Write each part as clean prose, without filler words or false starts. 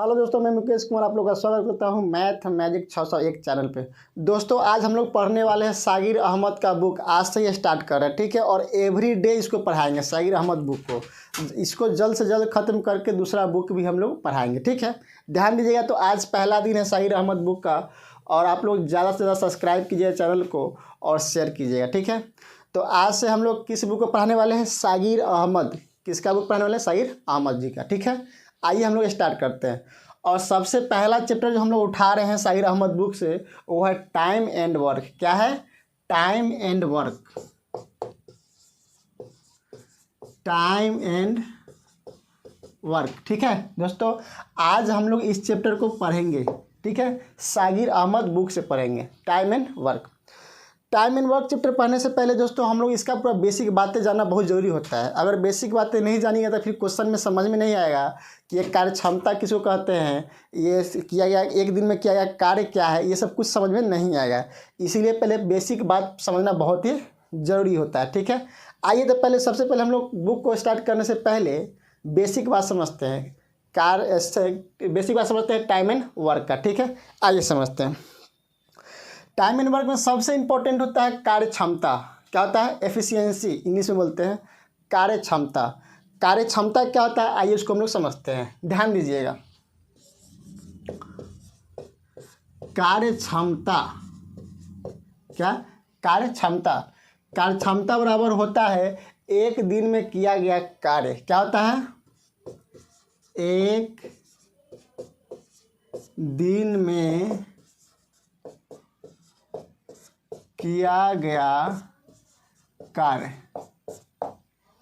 Hello दोस्तों, मैं मुकेश कुमार आप लोग का स्वागत करता हूं मैथ मैजिक 601 चैनल पे। दोस्तों आज हम लोग पढ़ने वाले हैं सागिर अहमद का बुक। आज से ये स्टार्ट कर रहे हैं, ठीक है। और एवरी डे इसको पढ़ाएंगे सागिर अहमद बुक को। इसको जल्द से जल्द ख़त्म करके दूसरा बुक भी हम लोग पढ़ाएंगे, ठीक है। ध्यान दीजिएगा। तो आज पहला दिन है सागिर अहमद बुक का और आप लोग ज़्यादा से ज़्यादा सब्सक्राइब कीजिएगा चैनल को और शेयर कीजिएगा, ठीक है। तो आज से हम लोग किस बुक को पढ़ाने वाले हैं? सागिर अहमद। किसका बुक पढ़ाने वाले हैं? सागिर अहमद जी का, ठीक है। आइए हम लोग स्टार्ट करते हैं। और सबसे पहला चैप्टर जो हम लोग उठा रहे हैं सागिर अहमद बुक से वो है टाइम एंड वर्क। क्या है? Time and work. Time and work, ठीक है दोस्तों। आज हम लोग इस चैप्टर को पढ़ेंगे, ठीक है। सागिर अहमद बुक से पढ़ेंगे time and work. Time and work chapter पढ़ने से पहले दोस्तों हम लोग इसका पूरा बेसिक बातें जानना बहुत ज़रूरी होता है। अगर बेसिक बातें नहीं जानिएगा तो फिर क्वेश्चन में समझ में नहीं आएगा कि ये कार्य क्षमता किसको कहते हैं, ये किया गया एक दिन में किया गया कार्य क्या है, ये सब कुछ समझ में नहीं आएगा। इसीलिए पहले बेसिक बात समझना बहुत ही ज़रूरी होता है, ठीक है। आइए तो पहले सबसे पहले हम लोग बुक को स्टार्ट करने से पहले बेसिक बात समझते हैं। बेसिक बात समझते हैं टाइम एंड वर्क का, ठीक है। आइए समझते हैं। टाइम एंड वर्क में सबसे इंपॉर्टेंट होता है कार्य क्षमता। क्या होता है? एफिशिएंसी इंग्लिश में बोलते हैं। कार्य क्षमता। कार्य क्षमता क्या होता है? आइए उसको हम लोग समझते हैं। ध्यान दीजिएगा। कार्य क्षमता क्या? कार्य क्षमता। कार्य क्षमता बराबर होता है एक दिन में किया गया कार्य। क्या होता है? एक दिन में किया गया कार्य,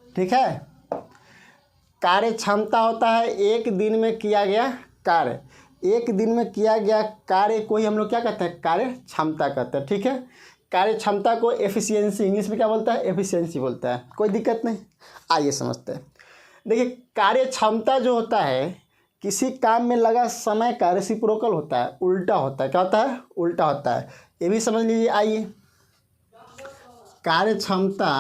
ठीक है। कार्य क्षमता होता है एक दिन में किया गया कार्य। एक दिन में किया गया कार्य को ही हम लोग क्या कहते हैं? कार्य क्षमता कहते हैं, ठीक है। कार्य क्षमता को एफिशिएंसी इंग्लिश में क्या बोलता है? एफिशिएंसी बोलता है। कोई दिक्कत नहीं। आइए समझते हैं। देखिए, कार्य क्षमता जो होता है किसी काम में लगा समय का रेसिप्रोकल होता है, उल्टा होता है। क्या होता है? उल्टा होता है। ये भी समझ लीजिए। आइए, कार्य क्षमता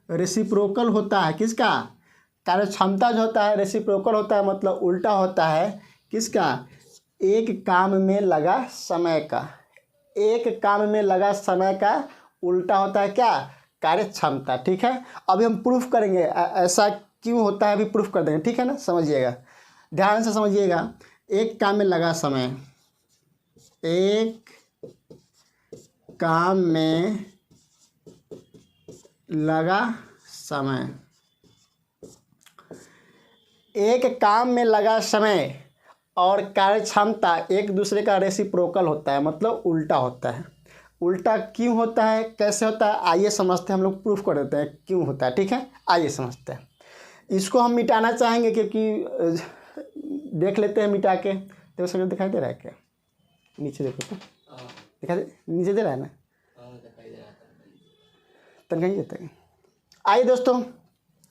रेसिप्रोकल होता है। किसका? कार्य क्षमता जो होता है रेसिप्रोकल होता है, मतलब उल्टा होता है। किसका? एक काम में लगा समय का। एक काम में लगा समय का उल्टा होता है क्या? कार्य क्षमता, ठीक है। अभी हम प्रूफ करेंगे ऐसा क्यों होता है, अभी प्रूफ कर देंगे, ठीक है ना। समझिएगा, ध्यान से समझिएगा। एक काम में लगा समय, एक काम में लगा समय, एक काम में लगा समय और कार्य क्षमता एक दूसरे का रेसिप्रोकल होता है, मतलब उल्टा होता है। उल्टा क्यों होता है, कैसे होता है, आइए समझते हैं। हम लोग प्रूफ कर देते हैं क्यों होता है, ठीक है। आइए समझते हैं। इसको हम मिटाना चाहेंगे क्योंकि देख लेते हैं मिटा के। देखो समझ दिखाई दे रहा है क्या? नीचे देखो तो दिखाई नीचे दे रहा है ना? तनखा देते हैं। आइए दोस्तों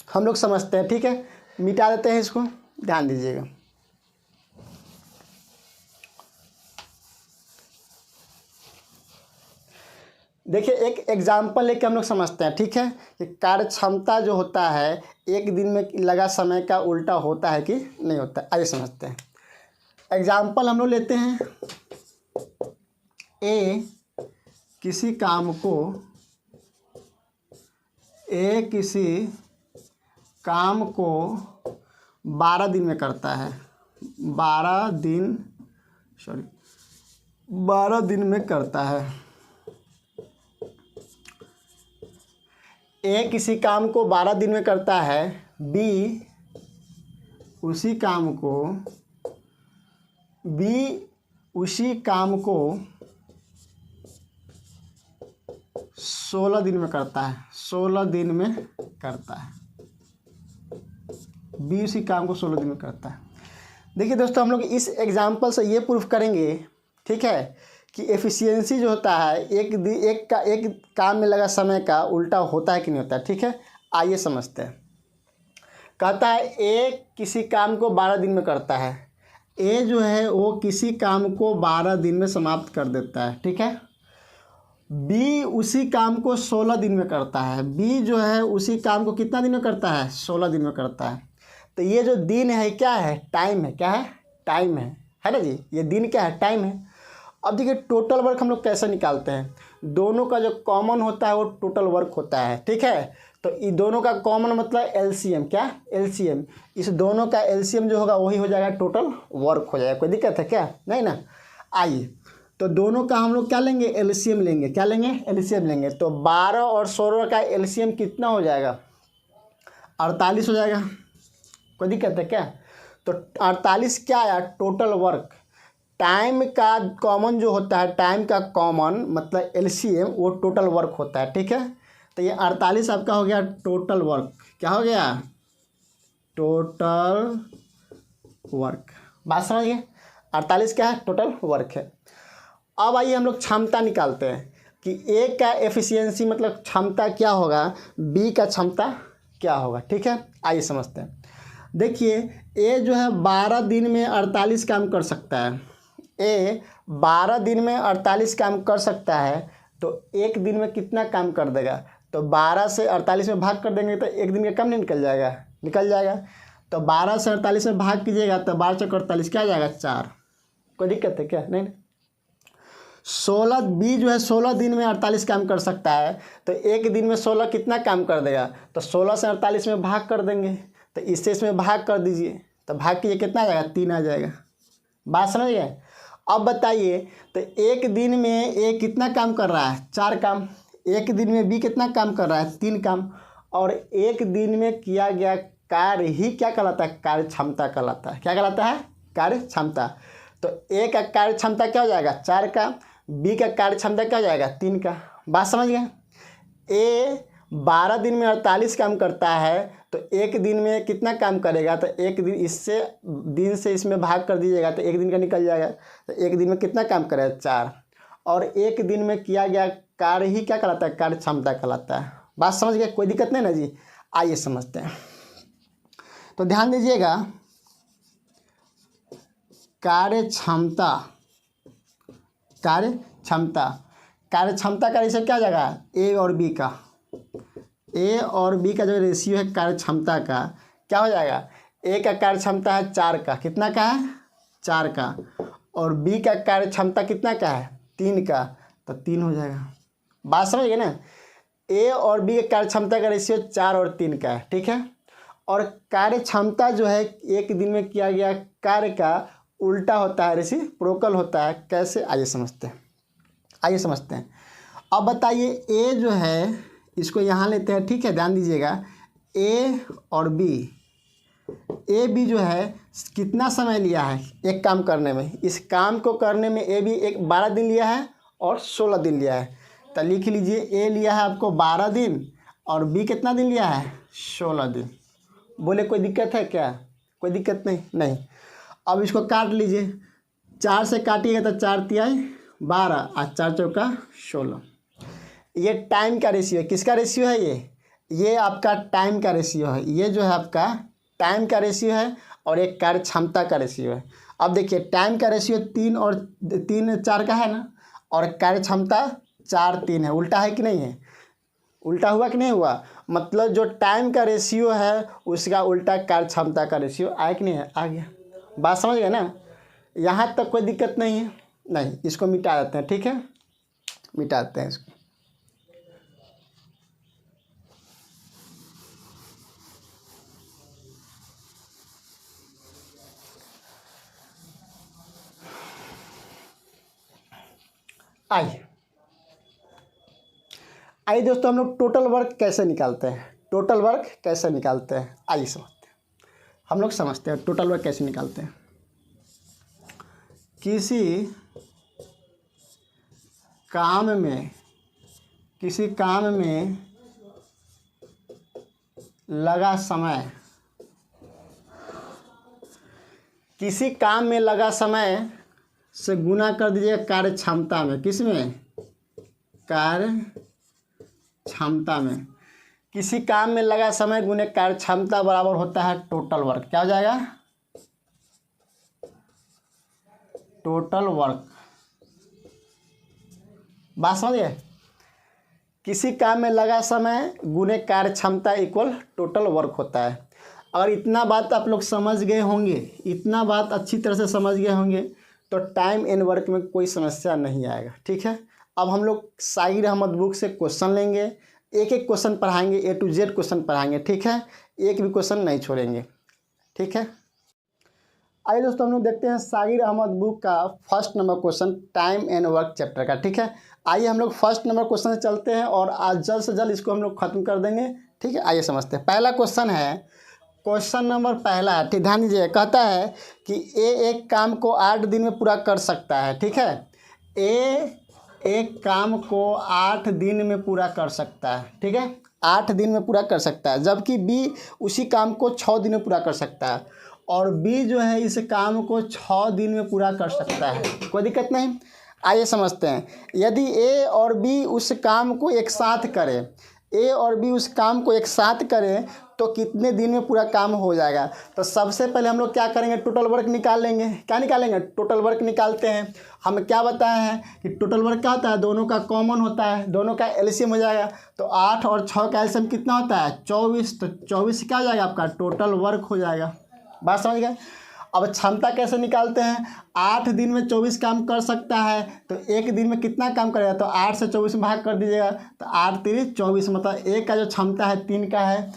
हम लोग समझते हैं, ठीक है। मिटा देते हैं इसको, ध्यान दीजिएगा। देखिए, एक एग्जाम्पल लेके हम लोग समझते हैं, ठीक है। कि कार्य क्षमता जो होता है एक दिन में लगा समय का उल्टा होता है कि नहीं होता है। आइए समझते हैं। एग्जाम्पल हम लोग लेते हैं। किसी काम को 12 दिन में करता है। 12 दिन में करता है। ए किसी काम को 12 दिन में करता है। बी उसी काम को 16 दिन में करता है। 16 दिन में करता है। बी उसी काम को 16 दिन में करता है। देखिए दोस्तों, हम लोग इस एग्जाम्पल से ये प्रूफ करेंगे, ठीक है, कि एफिशिएंसी जो होता है एक काम में लगा समय का उल्टा होता है कि नहीं होता है, ठीक है। आइए समझते हैं। कहता है ए किसी काम को 12 दिन में करता है। ए जो है वो किसी काम को 12 दिन में समाप्त कर देता है, ठीक है। बी उसी काम को 16 दिन में करता है। बी जो है उसी काम को कितना दिन में करता है? 16 दिन में करता है। तो ये जो दिन है क्या है, टाइम है, क्या है, टाइम है ना जी, ये दिन क्या है, टाइम है। अब देखिए टोटल वर्क हम लोग कैसे निकालते हैं, दोनों का जो कॉमन होता है वो टोटल वर्क होता है, ठीक है। तो इन दोनों का कॉमन मतलब एलसीएम, क्या, एलसीएम, इस दोनों का एलसीएम जो होगा वही हो जाएगा टोटल वर्क हो जाएगा। कोई दिक्कत है क्या, नहीं ना। आइए तो दोनों का हम लोग क्या लेंगे, एलसीएम लेंगे, क्या लेंगे, एलसीएम लेंगे। तो 12 और 16 का एलसीएम कितना हो जाएगा, 48 हो जाएगा। कोई दिक्कत है क्या। तो 48 क्या आया, टोटल वर्क। टाइम का कॉमन जो होता है, टाइम का कॉमन मतलब एलसीएम वो टोटल वर्क होता है, ठीक है। तो ये 48 आपका हो गया टोटल वर्क, क्या हो गया, टोटल वर्क। बात समझ गए, 48 क्या है, टोटल वर्क है। अब आइए हम लोग क्षमता निकालते हैं कि ए का एफिशिएंसी मतलब क्षमता क्या होगा, बी का क्षमता क्या होगा, ठीक है। आइए समझते हैं। देखिए ए जो है 12 दिन में 48 काम कर सकता है, ए 12 दिन में 48 काम कर सकता है, तो एक दिन में कितना काम कर देगा, तो 12 से 48 में भाग कर देंगे तो एक दिन का काम नहीं निकल जाएगा, निकल जाएगा। तो 12 से 48 में भाग कीजिएगा तो 12 चौक 48 क्या आ जाएगा, 4। कोई दिक्कत है क्या, नहीं। 16 बी जो है 16 दिन में 48 काम कर सकता है, तो एक दिन में 16 कितना काम कर देगा, तो 16 से 48 में भाग कर देंगे, तो इससे इसमें भाग कर दीजिए, तो भाग कीजिए कितना आ जाएगा, 3 आ जाएगा। बात समझ गए। अब बताइए तो एक दिन में ए कितना काम कर रहा है, 4 काम, एक दिन में बी कितना काम कर रहा है, 3 काम, और एक दिन में किया गया कार्य ही क्या कहलाता है, कार्य क्षमता कहलाता है। क्या कहलाता है, कार्य क्षमता। तो ए का कार्य क्षमता क्या हो जाएगा, 4 का, बी का कार्य क्षमता क्या हो जाएगा, 3 का। बात समझ गए। ए 12 दिन में 48 काम करता है, तो एक दिन में कितना काम करेगा, तो एक दिन इससे दिन से इसमें भाग कर दीजिएगा तो एक दिन का निकल जाएगा, तो एक दिन में कितना काम करेगा, 4। और एक दिन में किया गया कार्य ही क्या कहलाता है, कार्य क्षमता कहलाता है। बात समझ गए, कोई दिक्कत नहीं ना जी। आइए समझते हैं। तो ध्यान दीजिएगा, कार्य क्षमता, कार्य क्षमता, कार्य क्षमता का रेशियो क्या हो जाएगा, ए और बी का, ए और बी का जो रेशियो है कार्य क्षमता का क्या हो जाएगा, ए का कार्य क्षमता है 4 का, कितना का है, 4 का, और बी का कार्य क्षमता कितना का है, 3 का, तो 3 हो जाएगा। बात समझ गए ना। ए और बी के कार्य क्षमता का रेशियो 4 और 3 का है, ठीक है। और कार्य क्षमता जो है एक दिन में किया गया कार्य का उल्टा होता है, रेसिप्रोकल होता है। कैसे, आइए समझते हैं, आइए समझते हैं। अब बताइए ए जो है, इसको यहाँ लेते हैं, ठीक है, ध्यान दीजिएगा। ए और बी, ए बी जो है कितना समय लिया है एक काम करने में, इस काम को करने में ए बी एक 12 दिन लिया है और 16 दिन लिया है। तो लिख लीजिए ए लिया है आपको 12 दिन और बी कितना दिन लिया है, 16 दिन। बोले कोई दिक्कत है क्या, कोई दिक्कत नहीं, नहीं। अब इसको काट लीजिए, 4 से काटिएगा तो 4 तिहाई 12 और 4 चौका 16। ये टाइम का रेशियो है, किसका रेशियो है, ये आपका टाइम का रेशियो है। ये जो है आपका टाइम का रेशियो है और एक कार्य क्षमता का रेशियो है। अब देखिए टाइम का रेशियो 3 और 3 4 का है ना, और कार्य क्षमता 4 3 है। उल्टा है कि नहीं है, उल्टा हुआ कि नहीं हुआ, मतलब जो टाइम का रेशियो है उसका उल्टा कार्य क्षमता का रेशियो आया कि नहीं है, आ गया। बात समझ गए ना, यहाँ तक कोई दिक्कत नहीं है। नहीं, इसको मिटा देते हैं, ठीक है, मिटाते हैं इसको। आइए आइए दोस्तों, हम लोग टोटल वर्क कैसे निकालते हैं, टोटल वर्क कैसे निकालते हैं, आइए समझते हैं। हम लोग समझते हैं टोटल वर्क कैसे निकालते हैं। किसी काम में लगा समय, किसी काम में लगा समय से गुना कर दीजिएगा कार्य क्षमता में। किस में, कार्य क्षमता में। किसी काम में लगा समय गुने कार्य क्षमता बराबर होता है टोटल वर्क। क्या हो जाएगा, टोटल वर्क। बात समझिए, किसी काम में लगा समय गुने कार्य क्षमता इक्वल टोटल वर्क होता है। अगर इतना बात आप लोग समझ गए होंगे, इतना बात अच्छी तरह से समझ गए होंगे तो टाइम एंड वर्क में कोई समस्या नहीं आएगा। ठीक है, अब हम लोग सागिर अहमद बुक से क्वेश्चन लेंगे, एक एक क्वेश्चन पढ़ाएंगे, A to Z क्वेश्चन पढ़ाएंगे। ठीक है, एक भी क्वेश्चन नहीं छोड़ेंगे। ठीक है, आइए दोस्तों हम लोग देखते हैं सागिर अहमद बुक का first number question time and work chapter का। ठीक है, आइए हम लोग फर्स्ट नंबर क्वेश्चन से चलते हैं और आज जल्द से जल्द इसको हम लोग खत्म कर देंगे। ठीक है, आइए समझते हैं। पहला क्वेश्चन है, क्वेश्चन नंबर पहला है, ठीक ध्यान दीजिए, कहता है कि ए एक काम को 8 दिन में पूरा कर सकता है। ठीक है, ए एक काम को 8 दिन में पूरा कर सकता है। ठीक है, 8 दिन में पूरा कर सकता है, जबकि बी उसी काम को 6 दिन में पूरा कर सकता है, और बी जो है इस काम को 6 दिन में पूरा कर सकता है। कोई दिक्कत नहीं, आइए समझते हैं। यदि ए और बी उस काम को एक साथ करें, ए और बी उस काम को एक साथ करें तो कितने दिन में पूरा काम हो जाएगा। तो सबसे पहले हम लोग क्या करेंगे, टोटल वर्क निकाल लेंगे। क्या निकालेंगे, टोटल वर्क निकालते हैं। हमें क्या बताया है कि टोटल वर्क क्या होता है, दोनों का कॉमन होता है, दोनों का एलसीएम हो जाएगा। तो 8 और 6 का एलसीएम कितना होता है, 24। तो 24 क्या हो जाएगा, आपका टोटल वर्क हो जाएगा। बात समझ गए। अब क्षमता कैसे निकालते हैं, 8 दिन में 24 काम कर सकता है, तो एक दिन में कितना काम करेगा, तो 8 से 24 में भाग कर दीजिएगा, तो 8 3 24, मतलब ए का जो क्षमता है 3 का है,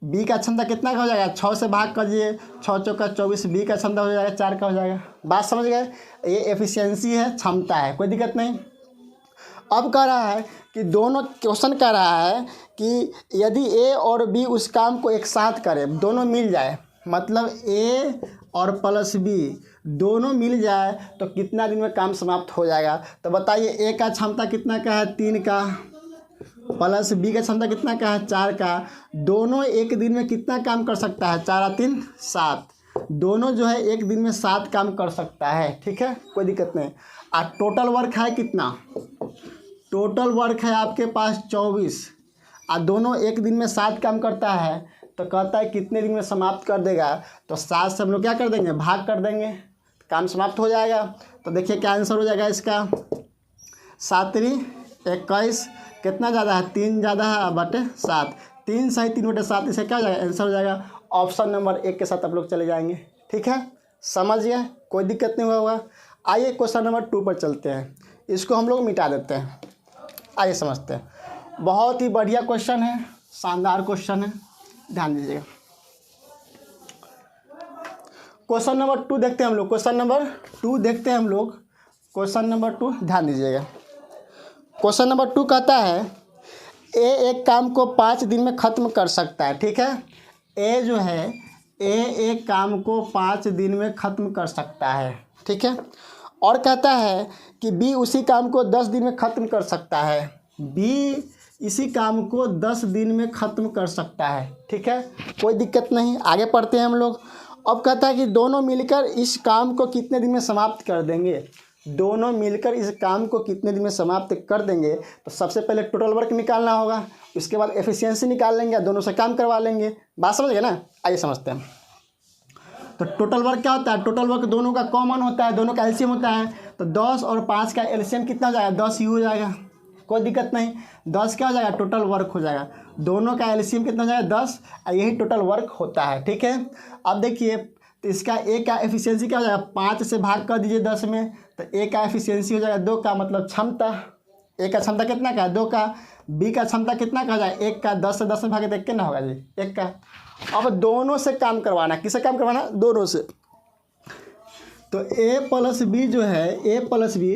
बी का क्षमता कितना का हो जाएगा, 6 से भाग कर दीजिए, 6 चौका 24, बी का क्षमता हो जाएगा 4 का हो जाएगा। बात समझ गए, ये एफिशिएंसी है, क्षमता है, कोई दिक्कत नहीं। अब कह रहा है कि दोनों, क्वेश्चन कह रहा है कि यदि ए और बी उस काम को एक साथ करें, दोनों मिल जाए, मतलब ए और प्लस बी दोनों मिल जाए तो कितना दिन में काम समाप्त हो जाएगा। तो बताइए, ए का क्षमता कितना का है, 3 का, प्लस बी का क्षमता कितना का है, 4 का, दोनों एक दिन में कितना काम कर सकता है, 4 और 3 7, दोनों जो है एक दिन में 7 काम कर सकता है। ठीक है, कोई दिक्कत नहीं। और टोटल वर्क है कितना, टोटल वर्क है आपके पास 24, और दोनों एक दिन में 7 काम करता है, तो कहता है कितने दिन में समाप्त कर देगा। तो 7 से हम लोग क्या कर देंगे, भाग कर देंगे, काम समाप्त हो जाएगा। तो देखिए क्या आंसर हो जाएगा इसका, 7 3 21, कितना ज़्यादा है, 3 ज़्यादा है बटे 7, 3 सही 3 बटे 7, इसका क्या हो जाएगा, आंसर हो जाएगा ऑप्शन नंबर 1 के साथ आप लोग चले जाएंगे। ठीक है, समझिए, कोई दिक्कत नहीं होगा। आइए क्वेश्चन नंबर 2 पर चलते हैं, इसको हम लोग मिटा देते हैं। आइए समझते हैं, बहुत ही बढ़िया क्वेश्चन है, शानदार क्वेश्चन है, ध्यान दीजिएगा। क्वेश्चन नंबर 2 देखते हैं हम लोग, क्वेश्चन नंबर 2 देखते हैं हम लोग, क्वेश्चन नंबर 2 ध्यान दीजिएगा। क्वेश्चन नंबर 2 कहता है ए एक काम को 5 दिन में ख़त्म कर सकता है। ठीक है, ए जो है, ए एक काम को 5 दिन में ख़त्म कर सकता है। ठीक है, और कहता है कि बी उसी काम को 10 दिन में ख़त्म कर सकता है, बी इसी काम को 10 दिन में ख़त्म कर सकता है। ठीक है, कोई दिक्कत नहीं, आगे पढ़ते हैं हम लोग। अब कहता है कि दोनों मिलकर इस काम को कितने दिन में समाप्त कर देंगे, दोनों मिलकर इस काम को कितने दिन में समाप्त कर देंगे। तो सबसे पहले टोटल वर्क निकालना होगा, उसके बाद एफिशिएंसी निकाल लेंगे, दोनों से काम करवा लेंगे। बात समझ गए ना, आइए समझते हैं। तो टोटल वर्क क्या होता है, टोटल वर्क दोनों का कॉमन होता है, दोनों का एलसीएम होता है। तो 10 और 5 का एलसीएम कितना हो जाएगा, 10 ही हो जाएगा, कोई दिक्कत नहीं। 10 क्या हो जाएगा, टोटल वर्क हो जाएगा, दोनों का एलसीएम कितना हो जाएगा, 10, यही टोटल वर्क होता है। ठीक है, अब देखिए, तो इसका ए का एफिशिएंसी क्या हो जाएगा, 5 से भाग कर दीजिए 10 में, तो ए का एफिशिएंसी हो जाएगा 2 का, मतलब क्षमता, ए का क्षमता कितना का है, 2 का, बी का क्षमता कितना का हो जाएगा, 1 का, 10 से 10 में भागे तो 1 के ना होगा जी, 1 का। अब दोनों से काम करवाना, किससे काम करवाना, दोनों से। तो ए प्लस बी जो है, ए प्लस बी,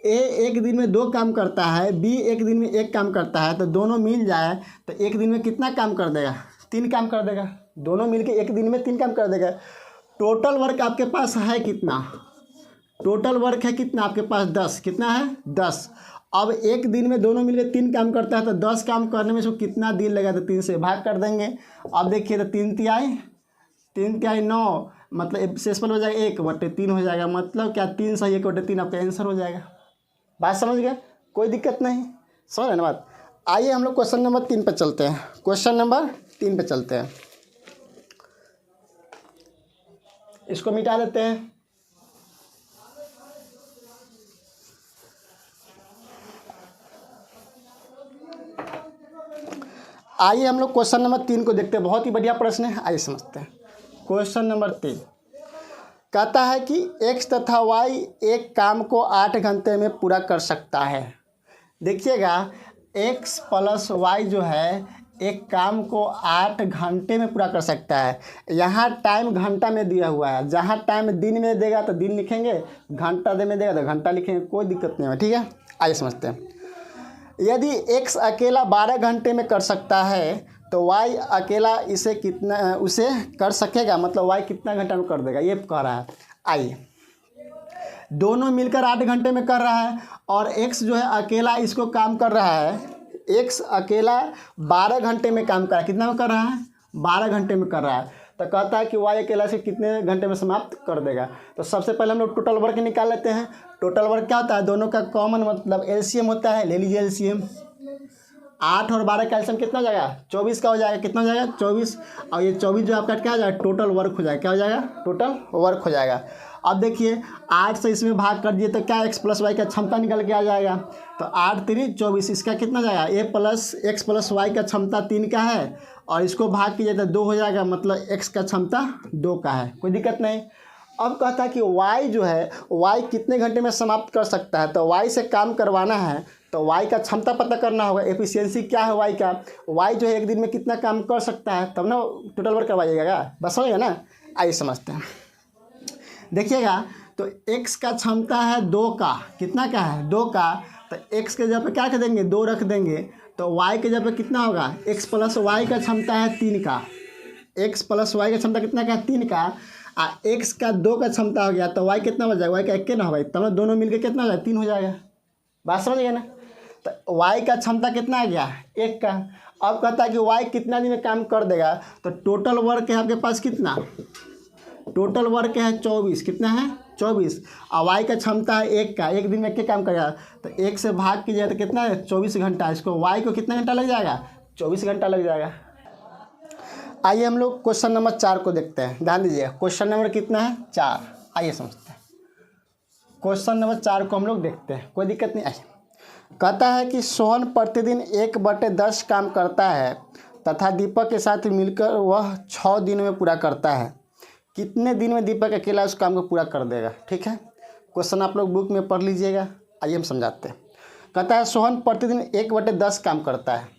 ए एक दिन में 2 काम करता है, बी एक दिन में 1 काम करता है, तो दोनों मिल जाए तो एक दिन में कितना काम कर देगा, 3 काम कर देगा, दोनों मिलके एक दिन में 3 काम कर देगा। टोटल वर्क आपके पास है कितना, टोटल वर्क है कितना आपके पास, 10, कितना है 10। अब एक दिन में दोनों मिलकर 3 काम करता है, तो 10 काम करने में इसको कितना दिन लगा, तो 3 से भाग कर देंगे। अब देखिए, तो 3 तिहाई 9, मतलब शेषफल हो जाएगा 1/3 हो जाएगा, मतलब क्या 3 सही 1/3 आपका आंसर हो जाएगा। बात समझ गए, कोई दिक्कत नहीं, समझ ना बात। आइए हम लोग क्वेश्चन नंबर 3 पर चलते हैं, क्वेश्चन नंबर 3 पर चलते हैं, इसको मिटा देते हैं। आइए हम लोग क्वेश्चन नंबर 3 को देखते हैं। बहुत ही बढ़िया प्रश्न है, आइए समझते हैं। क्वेश्चन नंबर 3 कहता है कि x तथा y एक काम को 8 घंटे में पूरा कर सकता है। देखिएगा x प्लस वाई जो है एक काम को 8 घंटे में पूरा कर सकता है। यहाँ टाइम घंटा में दिया हुआ है, जहाँ टाइम दिन में देगा तो दिन लिखेंगे, घंटा दे में देगा तो घंटा लिखेंगे, कोई दिक्कत नहीं है। ठीक है, आइए समझते हैं। यदि x अकेला 12 घंटे में कर सकता है तो y अकेला इसे कितना उसे कर सकेगा, मतलब y कितना घंटा में कर देगा, ये कह रहा है। आइए, दोनों मिलकर 8 घंटे में कर रहा है और x जो है अकेला इसको काम कर रहा है। x अकेला 12 घंटे में काम कर रहा है। कितना में कर रहा है? 12 घंटे में कर रहा है। तो कहता है कि y अकेला से कितने घंटे में समाप्त कर देगा। तो सबसे पहले हम लोग टोटल वर्क निकाल लेते हैं। टोटल वर्क क्या होता है? दोनों का कॉमन मतलब एलसीएम होता है। ले लीजिए एलसीएम। 8 और 12 का एलसीएम कितना हो जाएगा? 24 का हो जाएगा। कितना हो जाएगा? 24। और ये 24 जो आपका क्या हो जाएगा? टोटल वर्क हो जाएगा। क्या हो जाएगा? टोटल वर्क हो जाएगा। अब देखिए 8 से इसमें भाग कर दिए तो क्या x प्लस वाई का क्षमता निकल के आ जाएगा। तो 8 3 24, इसका कितना जाएगा? a plus x plus y का क्षमता 3 का है और इसको भाग कीजिए तो 2 हो जाएगा, मतलब x का क्षमता 2 का है। कोई दिक्कत नहीं। अब कहता है कि y जो है y कितने घंटे में समाप्त कर सकता है। तो y से काम करवाना है तो y का क्षमता पता करना होगा। एफिशिएंसी क्या है y का? y जो है एक दिन में कितना काम कर सकता है, तब ना टोटल वर्क करवाइएगा। बस समझिएगा ना। आइए समझते हैं। देखिएगा तो x का क्षमता है 2 का। कितना का है? 2 का। तो x के जगह पे क्या कर देंगे? 2 रख देंगे। तो y के जगह पे कितना होगा? x प्लस वाई का क्षमता है 3 का। x प्लस वाई का क्षमता कितना का है? 3 का। x का 2 का क्षमता हो गया तो y कितना हो जाएगा? y का 1 ना होगा, तब ना दोनों मिलकर कितना हो जाएगा? 3 हो जाएगा। बात समझ गए ना। तो y का क्षमता कितना आ गया? 1 का। अब कहता है कि y कितना दिन में काम कर देगा। तो टोटल वर्क है आपके पास कितना? टोटल वर्क है 24। कितना है? 24। और y का क्षमता है 1 का। एक दिन में क्या काम करेगा? तो 1 से भाग कीजिए तो कितना है? 24 घंटा। इसको y को कितना घंटा लग जाएगा? 24 घंटा लग जाएगा। आइए हम लोग क्वेश्चन नंबर 4 को देखते हैं। ध्यान दीजिए, क्वेश्चन नंबर कितना है? 4। आइए समझते हैं। क्वेश्चन नंबर 4 को हम लोग देखते हैं, कोई दिक्कत नहीं। आइए, कहता है कि सोहन प्रतिदिन 1/10 काम करता है तथा दीपक के साथ मिलकर वह 6 दिन में पूरा करता है। कितने दिन में दीपक अकेला उस काम को पूरा कर देगा? ठीक है, क्वेश्चन आप लोग बुक में पढ़ लीजिएगा। आइए हम समझाते हैं। कहता है सोहन प्रतिदिन 1/10 काम करता है।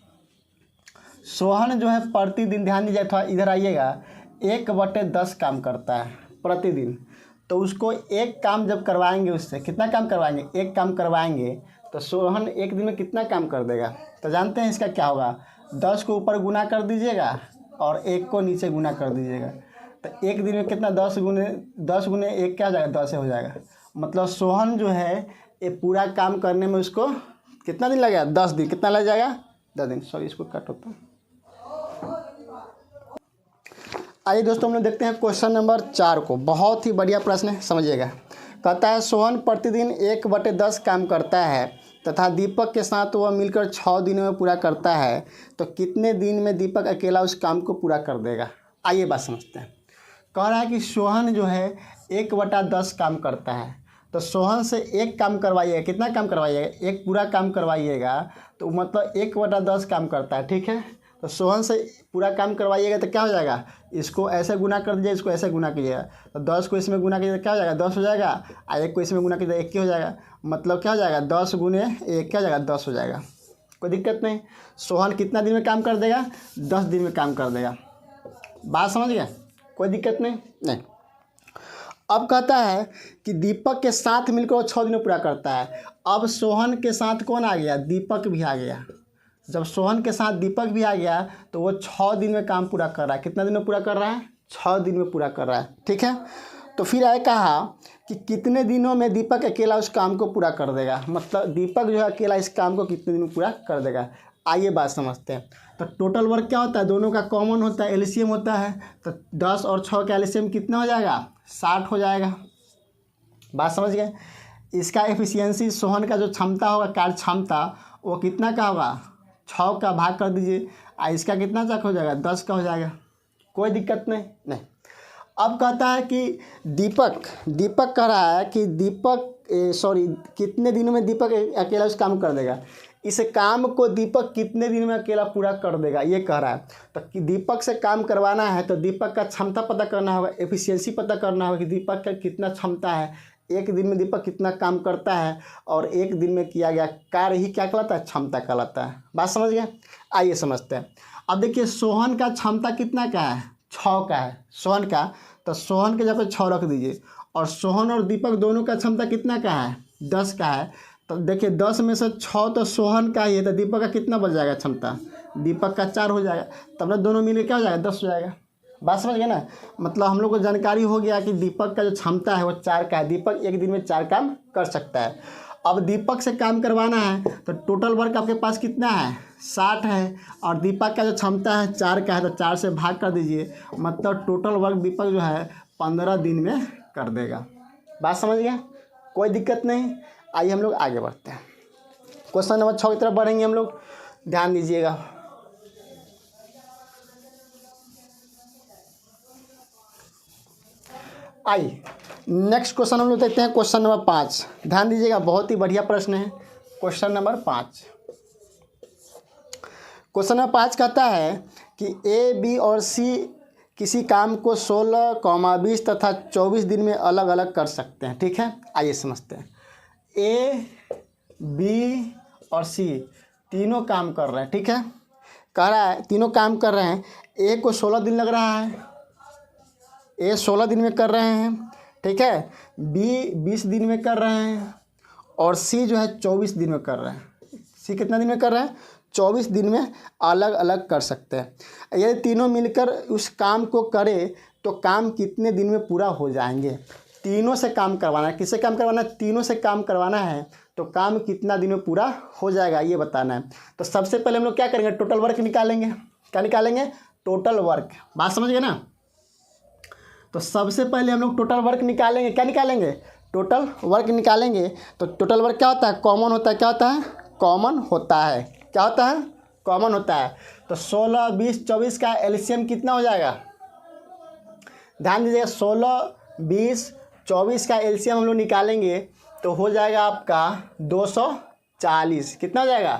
सोहन जो है प्रतिदिन, ध्यान दीजिए, थोड़ा इधर आइएगा, 1/10 काम करता है प्रतिदिन। तो उसको एक काम जब करवाएंगे, उससे कितना काम करवाएंगे? एक काम करवाएंगे तो सोहन एक दिन में कितना काम कर देगा? तो जानते हैं इसका क्या होगा? 10 को ऊपर गुना कर दीजिएगा और 1 को नीचे गुना कर दीजिएगा। तो एक दिन में कितना? 10 गुने 1 क्या हो जाएगा? 10 हो जाएगा। मतलब सोहन जो है ये पूरा काम करने में उसको कितना दिन लगेगा? 10 दिन। कितना लग जाएगा? 10 दिन। सॉरी, इसको कट होता है। आइए दोस्तों हम लोग देखते हैं क्वेश्चन नंबर 4 को। बहुत ही बढ़िया प्रश्न है, समझिएगा। कहता है सोहन प्रतिदिन 1/10 काम करता है तथा दीपक के साथ वह मिलकर 6 दिनों में पूरा करता है। तो कितने दिन में दीपक अकेला उस काम को पूरा कर देगा? आइए बात समझते हैं। कह रहा है कि सोहन जो है 1/10 काम करता है। तो सोहन से एक काम करवाइएगा। कितना काम करवाइएगा? एक पूरा काम करवाइएगा। तो मतलब 1/10 काम करता है। ठीक है, तो सोहन से पूरा काम करवाइएगा तो क्या हो जाएगा? इसको ऐसे गुना कर दीजिए, इसको ऐसे गुना कीजिएगा। तो 10 को इसमें गुना कीजिए तो क्या हो जाएगा? 10 हो जाएगा। और 1 को इसमें गुना कीजिए 1 ही हो जाएगा। मतलब क्या हो जाएगा? 10 गुने 1 क्या हो जाएगा? 10 हो जाएगा। कोई दिक्कत नहीं। सोहन कितना दिन में काम कर देगा? 10 दिन में काम कर देगा। बात समझ गया? कोई दिक्कत नहीं। अब कहता है कि दीपक के साथ मिलकर वो 6 दिन में पूरा करता है। अब सोहन के साथ कौन आ गया? दीपक भी आ गया। जब सोहन के साथ दीपक भी आ गया तो वो 6 दिन में काम पूरा कर रहा है। कितना दिन में पूरा कर रहा है? 6 दिन में पूरा कर रहा है। ठीक है, तो फिर आए कहा कि कितने दिनों में दीपक अकेला उस काम को पूरा कर देगा। मतलब दीपक जो है अकेला इस काम को कितने दिन में पूरा कर देगा। आइए बात समझते हैं। तो टोटल वर्क क्या होता है? दोनों का कॉमन होता है, एलसीएम होता है। तो 10 और 6 का एलसीएम कितना हो जाएगा? 60 हो जाएगा। बात समझ गए? इसका एफिशिएंसी सोहन का जो क्षमता होगा, कार्य क्षमता, वो कितना का होगा? 6 का भाग कर दीजिए। इसका कितना तक हो जाएगा? 10 का हो जाएगा। कोई दिक्कत नहीं। अब कहता है कि दीपक कह रहा है कि कितने दिनों में दीपक अकेला उस काम कर देगा। इस काम को दीपक कितने दिन में अकेला पूरा कर देगा, ये कह रहा है। तो कि दीपक से काम करवाना है तो दीपक का क्षमता पता करना होगा, एफिशिएंसी पता करना होगा कि दीपक का कितना क्षमता है, एक दिन में दीपक कितना काम करता है, और एक दिन में किया गया कार्य ही क्या कहलाता है, क्षमता कहलाता है। बात समझ गए? आइए समझते हैं। अब देखिए सोहन का क्षमता कितना का है, 6 का है सोहन का, तो सोहन के जगह पे 6 रख दीजिए। और सोहन और दीपक दोनों का क्षमता कितना का है, 10 का है। तो देखिए 10 में से 6 तो सोहन का ही है, तो दीपक का कितना बच जाएगा क्षमता, दीपक का 4 हो जाएगा, तब ना दोनों मिलकर क्या हो जाएगा, 10 हो जाएगा। बात समझ गए ना? मतलब हम लोग को जानकारी हो गया कि दीपक का जो क्षमता है वो 4 का है, दीपक एक दिन में 4 काम कर सकता है। अब दीपक से काम करवाना है तो टोटल वर्क आपके पास कितना है, 60 है, और दीपक का जो क्षमता है 4 का है, तो 4 से भाग कर दीजिए, मतलब टोटल वर्क दीपक जो है 15 दिन में कर देगा। बात समझ गया? कोई दिक्कत नहीं। आइए हम लोग आगे बढ़ते हैं, क्वेश्चन नंबर 6 की तरफ बढ़ेंगे हम लोग, ध्यान दीजिएगा। आइए नेक्स्ट क्वेश्चन हम लोग देखते हैं, क्वेश्चन नंबर 5, ध्यान दीजिएगा, बहुत ही बढ़िया प्रश्न है। क्वेश्चन नंबर 5, क्वेश्चन नंबर 5 कहता है कि ए, बी और सी किसी काम को 16, 20 तथा 24 दिन में अलग अलग कर सकते हैं। ठीक है, आइए समझते हैं। ए, बी और सी तीनों काम कर रहे हैं। ठीक है, कह रहा है तीनों काम कर रहे हैं, ए को 16 दिन लग रहा है, ए 16 दिन में कर रहे हैं। ठीक है, बी 20 दिन में कर रहे हैं, और सी जो है 24 दिन में कर रहे हैं। सी कितना दिन में कर रहे हैं, 24 दिन में अलग अलग कर सकते हैं। यदि तीनों मिलकर उस काम को करें तो काम कितने दिन में पूरा हो जाएंगे। तीनों से काम करवाना है, किससे काम करवाना है, तीनों से काम करवाना है, तो काम कितना दिन में पूरा हो जाएगा ये बताना है। तो सबसे पहले हम लोग क्या करेंगे, टोटल वर्क निकालेंगे। क्या निकालेंगे, टोटल वर्क। बात समझ गए ना? तो सबसे पहले हम लोग टोटल वर्क निकालेंगे। क्या निकालेंगे, टोटल वर्क निकालेंगे। तो टोटल वर्क क्या होता है, कॉमन होता है। क्या होता है, कॉमन होता है। क्या होता है, कॉमन होता है। तो 16, 20, 24 का एलसीएम कितना हो जाएगा, ध्यान दीजिएगा, 16, 20, 24 का एलसीएम हम लोग निकालेंगे तो हो जाएगा आपका 240। कितना हो जाएगा,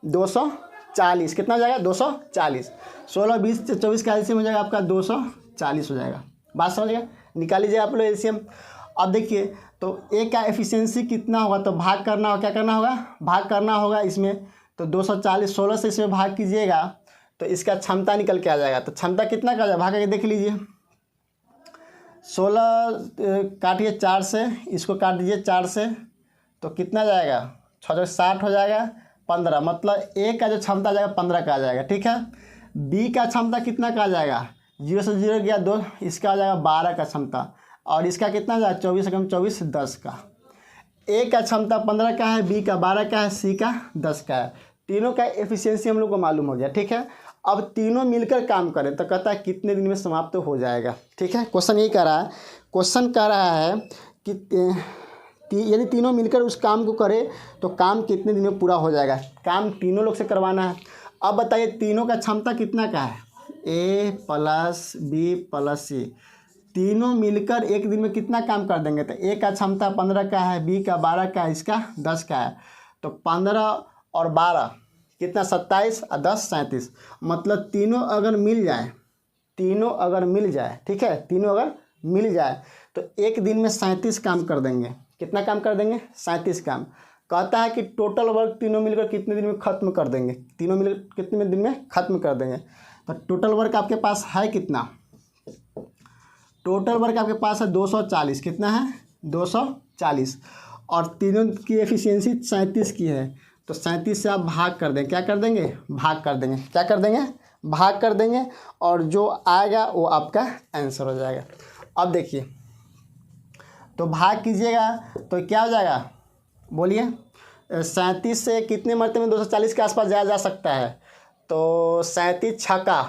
240। कितना हो जाएगा, 240। 16, 20, 24 का एलसीएम हो जाएगा आपका 240 हो जाएगा। बात समझ गए? निकाल लीजिए आप लोग एलसीएम। अब देखिए तो ए का एफिशिएंसी कितना होगा, तो भाग करना होगा। क्या करना होगा, भाग करना होगा इसमें। तो 240, 16 से इसमें भाग कीजिएगा तो इसका क्षमता निकल के आ जाएगा। तो क्षमता कितना का जाएगा, भाग करके देख लीजिए। 16 काटिए 4 से, इसको काट दीजिए 4 से, तो कितना जाएगा, 6 60 हो जाएगा, 15, मतलब ए का जो क्षमता आ जाएगा 15 का आ जाएगा। ठीक है, बी का क्षमता कितना का आ जाएगा, 0 से 0 गया 2, इसका आ जाएगा 12 का क्षमता, और इसका कितना जाएगा 24 कम 24 10 का। ए का क्षमता 15 का है, बी का 12 का है, सी का 10 का है। तीनों का एफिशिएंसी हम लोग को मालूम हो गया। ठीक है, अब तीनों मिलकर काम करें तो कहता है कितने दिन में समाप्त हो जाएगा। ठीक है, क्वेश्चन यही कह रहा है, क्वेश्चन कह रहा है कि यदि तीनों मिलकर उस काम को करें तो काम कितने दिन में पूरा हो जाएगा। काम तीनों लोग से करवाना है। अब बताइए तीनों का क्षमता कितना का है, ए प्लस बी प्लस सी, तीनों मिलकर एक दिन में कितना काम कर देंगे। तो ए का क्षमता 15 का है, बी का 12 का है, इसका 10 का है। तो 15 और 12 कितना, 27 और 10 37, मतलब तीनों अगर मिल जाए, तीनों अगर मिल जाए, ठीक है, तीनों अगर मिल जाए तो एक दिन में 37 काम कर देंगे। कितना काम कर देंगे, 37 काम। कहता है कि टोटल वर्क तीनों मिलकर कितने दिन में खत्म कर देंगे, तीनों मिलकर कितने दिन में खत्म कर देंगे। तो टोटल वर्क आपके पास है कितना, टोटल वर्क आपके पास है 240। कितना है, 240, और तीनों की एफिशिएंसी 37 की है। तो 37 से आप भाग कर देंगे। क्या कर देंगे, भाग कर देंगे। क्या कर देंगे, भाग कर देंगे, और जो आएगा वो आपका आंसर हो जाएगा। अब देखिए तो भाग कीजिएगा तो क्या हो जाएगा, बोलिए। 37 से कितने मरते में 240 के आसपास जाया जा सकता है। तो 37 छक्का,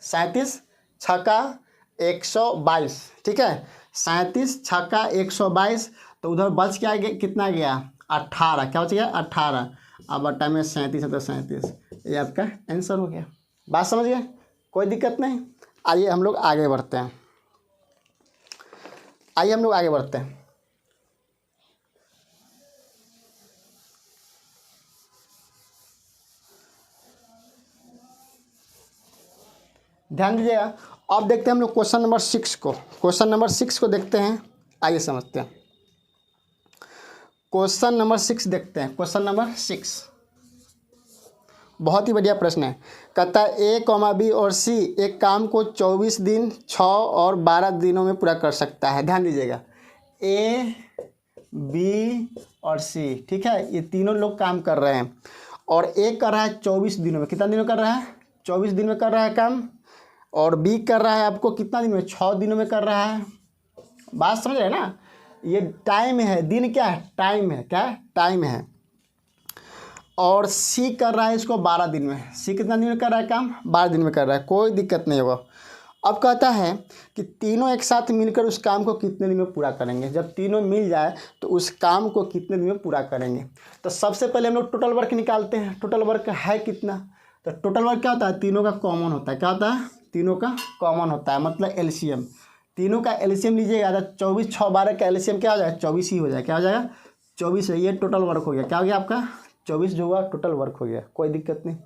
37 छक्का 122। ठीक है, 37 छक्का 122, तो उधर बच क्या गया, कितना गया 18। क्या बच गया 18, अब बटा में 37 है तो 37, ये आपका आंसर हो गया। बात समझ गए, कोई दिक्कत नहीं। आइए हम लोग आगे बढ़ते हैं, आइए हम लोग आगे बढ़ते हैं। ध्यान दीजिएगा। अब देखते हैं हम लोग क्वेश्चन नंबर 6 को। क्वेश्चन नंबर 6 को देखते हैं, आइए समझते हैं। क्वेश्चन नंबर 6 देखते हैं। क्वेश्चन नंबर 6 बहुत ही बढ़िया प्रश्न है। कहता है ए कॉमा बी और सी एक काम को 24 दिन 6 और 12 दिनों में पूरा कर सकता है। ध्यान दीजिएगा, ए बी और सी, ठीक है, ये तीनों लोग काम कर रहे हैं और ए कर रहा है 24 दिनों में। कितना दिनों कर रहा है? 24 दिन में कर रहा है काम। और बी कर रहा है आपको कितना दिन में? 6 दिनों में कर रहा है। बात समझ रहे हैं ना? ये टाइम है, दिन क्या है? टाइम है। क्या है? टाइम है। और सी कर रहा है इसको 12 दिन में। सी कितना दिन में कर रहा है काम? 12 दिन में कर रहा है, कोई दिक्कत नहीं होगा। अब कहता है कि तीनों एक साथ मिलकर उस काम को कितने दिन में पूरा करेंगे। जब तीनों मिल जाए तो उस काम को कितने दिन में पूरा करेंगे। तो सबसे पहले हम लोग टोटल वर्क निकालते हैं। टोटल वर्क है कितना? तो टोटल वर्क क्या होता है? तीनों का कॉमन होता है। क्या होता है? तीनों का कॉमन होता है, मतलब एलसीएम। तीनों का एलसीएम लीजिएगा तो 24 6 12 का एलसीएम क्या हो जाएगा? 24 ही हो जाएगा। क्या हो जाएगा? 24 है। ये टोटल वर्क हो गया। क्या हो गया आपका? 24 जो हुआ टोटल वर्क हो गया, कोई दिक्कत नहीं।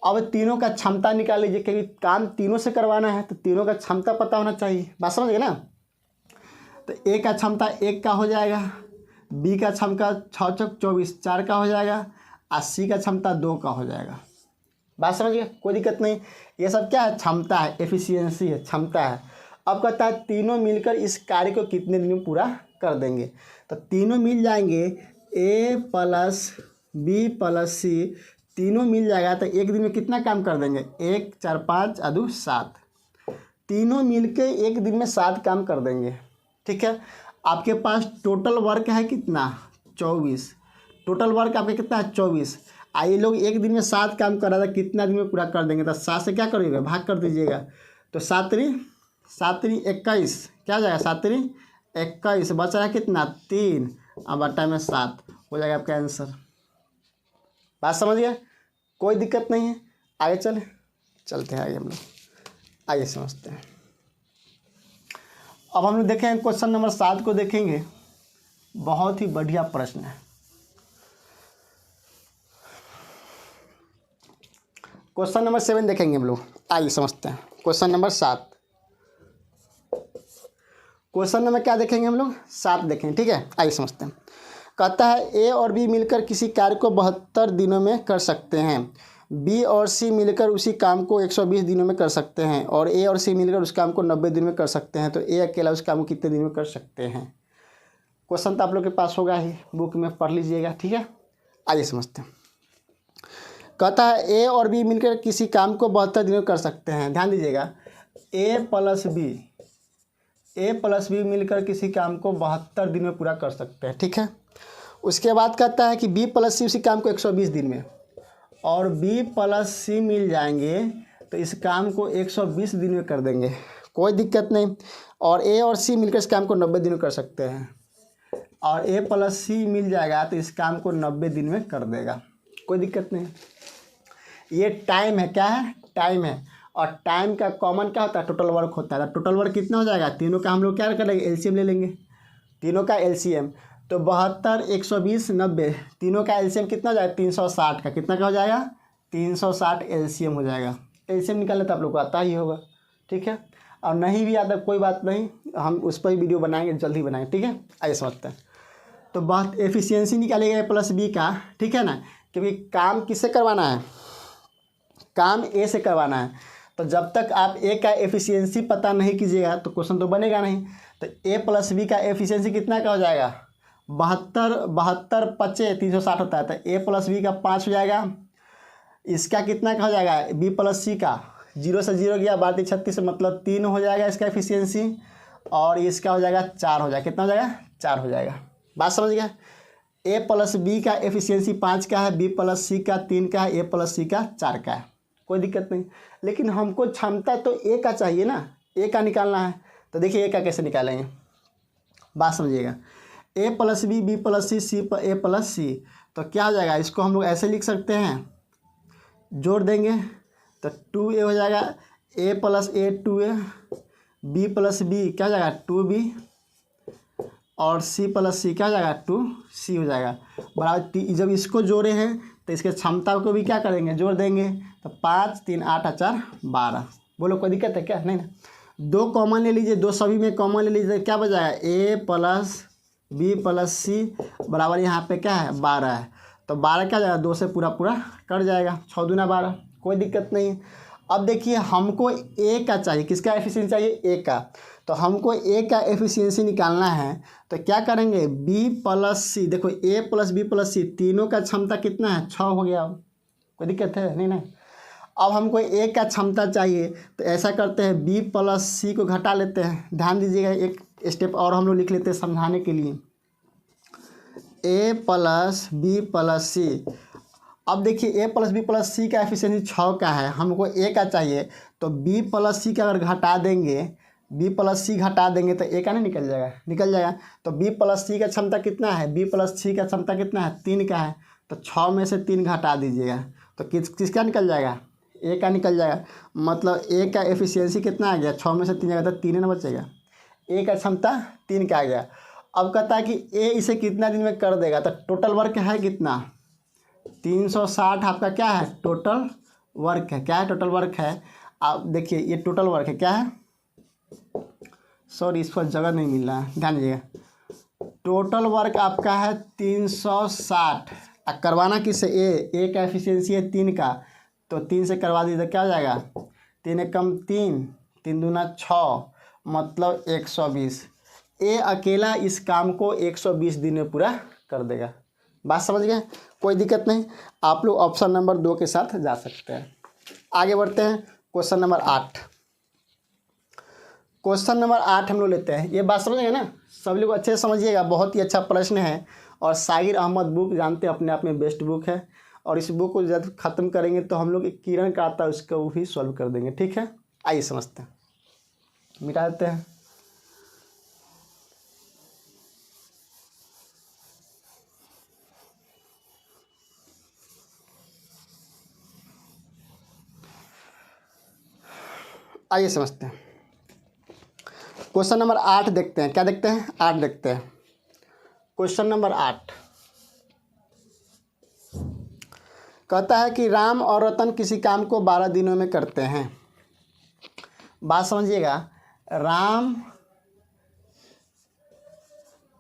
अब तीनों का क्षमता निकाल लीजिए, क्योंकि काम तीनों से करवाना है तो तीनों का क्षमता पता होना चाहिए। बात समझ गए ना? तो ए का क्षमता 1 का हो जाएगा, बी का क्षमता 6 चौक 24 4 का हो जाएगा, और सी का क्षमता 2 का हो जाएगा। बात समझ गए? कोई दिक्कत नहीं। ये सब क्या है? क्षमता है, एफिशिएंसी है, क्षमता है। अब कहता है तीनों मिलकर इस कार्य को कितने दिन में पूरा कर देंगे। तो तीनों मिल जाएंगे, ए प्लस बी प्लस सी तीनों मिल जाएगा तो एक दिन में कितना काम कर देंगे? 1 4 5 अदू 7। तीनों मिलके एक दिन में 7 काम कर देंगे। ठीक है। आपके पास टोटल वर्क है कितना? 24। टोटल वर्क आपका कितना है? 24। आइए लोग एक दिन में 7 काम कर रहा था, कितना दिन में पूरा कर देंगे? तो 7 से क्या करिएगा? भाग कर दीजिएगा। तो 7 3 21 क्या हो जाएगा? 7 3 21 बच रहा है कितना? 3 अब बटा में 7 हो जाएगा आपका आंसर। बात समझ गया? कोई दिक्कत नहीं है। आगे चलते हैं आगे हम लोग, आइए समझते हैं। अब हम लोग देखें क्वेश्चन नंबर 7 को देखेंगे। बहुत ही बढ़िया प्रश्न है। क्वेश्चन नंबर 7 देखेंगे हम लोग, आइए समझते हैं। क्वेश्चन नंबर 7, क्वेश्चन नंबर क्या देखेंगे हम लोग? 7 देखेंगे। ठीक है, आइए समझते हैं। कहता है ए और बी मिलकर किसी कार्य को 72 दिनों में कर सकते हैं। बी और सी मिलकर उसी काम को 120 दिनों में कर सकते हैं और ए और सी मिलकर उस काम को 90 दिन में कर सकते हैं। तो ए अकेला उस काम को कितने दिन में कर सकते हैं? क्वेश्चन तो आप लोग के पास होगा ही, बुक में पढ़ लीजिएगा। ठीक है, आइए समझते हैं। कहता है ए और बी मिलकर किसी काम को 72 दिनों में कर सकते हैं। ध्यान दीजिएगा, ए प्लस बी मिलकर किसी काम को 72 दिन में पूरा कर सकते हैं। ठीक है। उसके बाद कहता है कि बी प्लस सी उसी काम को 120 दिन में, और बी प्लस सी मिल जाएंगे तो इस काम को 120 दिन में कर देंगे, कोई दिक्कत नहीं। और ए और सी मिलकर इस काम को 90 दिन में कर सकते हैं, और ए प्लस सी मिल जाएगा तो इस काम को 90 दिन में कर देगा, कोई दिक्कत नहीं। ये टाइम है। क्या है? टाइम है। और टाइम का कॉमन क्या होता है? टोटल वर्क होता है। टोटल वर्क कितना हो जाएगा? तीनों का हम लोग क्या करेंगे? एलसीएम ले लेंगे। तीनों का एलसीएम तो 72 120 90, तीनों का एलसीएम कितना हो जाएगा? 360 का कितना का हो जाएगा? 360 एलसीएम हो जाएगा। एलसीएम निकालने तो आप लोग को आता ही होगा। ठीक है, और नहीं भी आता कोई बात नहीं, हम उस पर ही वीडियो बनाएंगे, जल्द ही बनाएंगे। ठीक है, आइए समझते हैं। तो बात एफिशिएंसी निकालेगा ए प्लस बी का। ठीक है ना, क्योंकि काम किससे करवाना है? काम ए से करवाना है। तो जब तक आप ए का एफिशिएंसी पता नहीं कीजिएगा तो क्वेश्चन तो बनेगा नहीं। तो ए प्लस बी का एफिशिएंसी कितना का हो जाएगा? 72 25 360 होता है। तो ए प्लस बी का 5 हो जाएगा। इसका कितना का हो जाएगा? बी प्लस सी का 0 से 0 गया 12 36 मतलब 3 हो जाएगा इसका एफिशिएंसी, और इसका हो जाएगा 4 हो जाएगा। कितना हो जाएगा? 4 हो जाएगा। बात समझ गया? ए प्लस बी का एफिशिएंसी 5 का है, बी प्लस सी का 3 का है, ए प्लस सी का 4 का है, कोई दिक्कत नहीं। लेकिन हमको क्षमता तो ए का चाहिए ना, ए का निकालना है। तो देखिए ए का कैसे निकालेंगे, बात समझिएगा। ए प्लस बी, बी प्लस सी, ए प्लस सी, तो क्या हो जाएगा? इसको हम लोग ऐसे लिख सकते हैं, जोड़ देंगे तो 2a हो जाएगा, a plus a 2a, b plus b क्या हो जाएगा? 2b, और c प्लस सी क्या हो जाएगा? 2c हो जाएगा। बराबर जब इसको जोड़े हैं तो इसके क्षमता को भी क्या करेंगे? जोड़ देंगे। तो 5 3 8 4 12, बोलो कोई दिक्कत है क्या? नहीं ना। 2 कॉमन ले लीजिए, 2 सभी में कॉमन ले लीजिए, क्या बचा है? ए प्लस बी प्लस सी बराबर यहाँ पे क्या है? 12 है। तो 12 क्या जाएगा? 2 से पूरा पूरा कट जाएगा, 6 दूना 12, कोई दिक्कत नहीं है। अब देखिए हमको ए का चाहिए, किसका एफिशिएंसी चाहिए? ए का। तो हमको ए का एफिशिएंसी निकालना है, तो क्या करेंगे? बी प्लस सी, देखो ए प्लस बी प्लस सी तीनों का क्षमता कितना है? 6 हो गया। कोई दिक्कत है? नहीं ना। अब हमको ए का क्षमता चाहिए, तो ऐसा करते हैं बी प्लस सी को घटा लेते हैं। ध्यान दीजिएगा, एक स्टेप और हम लोग लिख लेते हैं समझाने के लिए। ए प्लस बी प्लस सी। अब देखिए ए प्लस बी प्लस सी का एफिशिएंसी 6 का है, हमको ए का चाहिए, तो बी प्लस सी का अगर घटा देंगे, बी प्लस सी घटा देंगे तो ए का नहीं निकल जाएगा? निकल जाएगा। तो बी प्लस सी का क्षमता कितना है? बी प्लस सी का क्षमता कितना है? 3 का है। तो 6 में से 3 घटा दीजिएगा, तो किसका निकल जाएगा? ए का निकल जाएगा। मतलब ए का एफिशिएंसी कितना आ गया? 6 में से 3 जाएगा तो 3 ना बचेगा। ए का क्षमता 3 का आ गया। अब कहता है कि ए इसे कितना दिन में कर देगा, तो टोटल वर्क है कितना? 360 आपका क्या है? टोटल वर्क है। क्या है? टोटल वर्क है। आप देखिए ये टोटल वर्क है, क्या है? सॉरी, इस पर जगह नहीं मिल रहा है, ध्यान दीजिएगा। टोटल वर्क आपका है 360। करवाना किससे? ए का एफिशिएंसी है 3 का, तो 3 से करवा दीजिए, क्या हो जाएगा? 3 एकम 3, 3 दूना 6, मतलब 120। ए अकेला इस काम को 120 दिन में पूरा कर देगा। बात समझ गए? कोई दिक्कत नहीं। आप लोग ऑप्शन नंबर 2 के साथ जा सकते हैं। आगे बढ़ते हैं, क्वेश्चन नंबर 8। क्वेश्चन नंबर 8 हम लोग लेते हैं। ये बात समझ गए ना? सब लोग अच्छे से समझिएगा, बहुत ही अच्छा प्रश्न है। और सागिर अहमद बुक जानते हैं अपने आप में बेस्ट बुक है, और इस बुक को जब ख़त्म करेंगे तो हम लोग एक किरण का आता है उसका वो भी सॉल्व कर देंगे। ठीक है, आइए समझते हैं, मिटा देते हैं। आइए समझते हैं। क्वेश्चन नंबर 8 देखते हैं। क्या देखते हैं? 8 देखते हैं। क्वेश्चन नंबर 8 कहता है कि राम और रतन किसी काम को 12 दिनों में करते हैं। बात समझिएगा, राम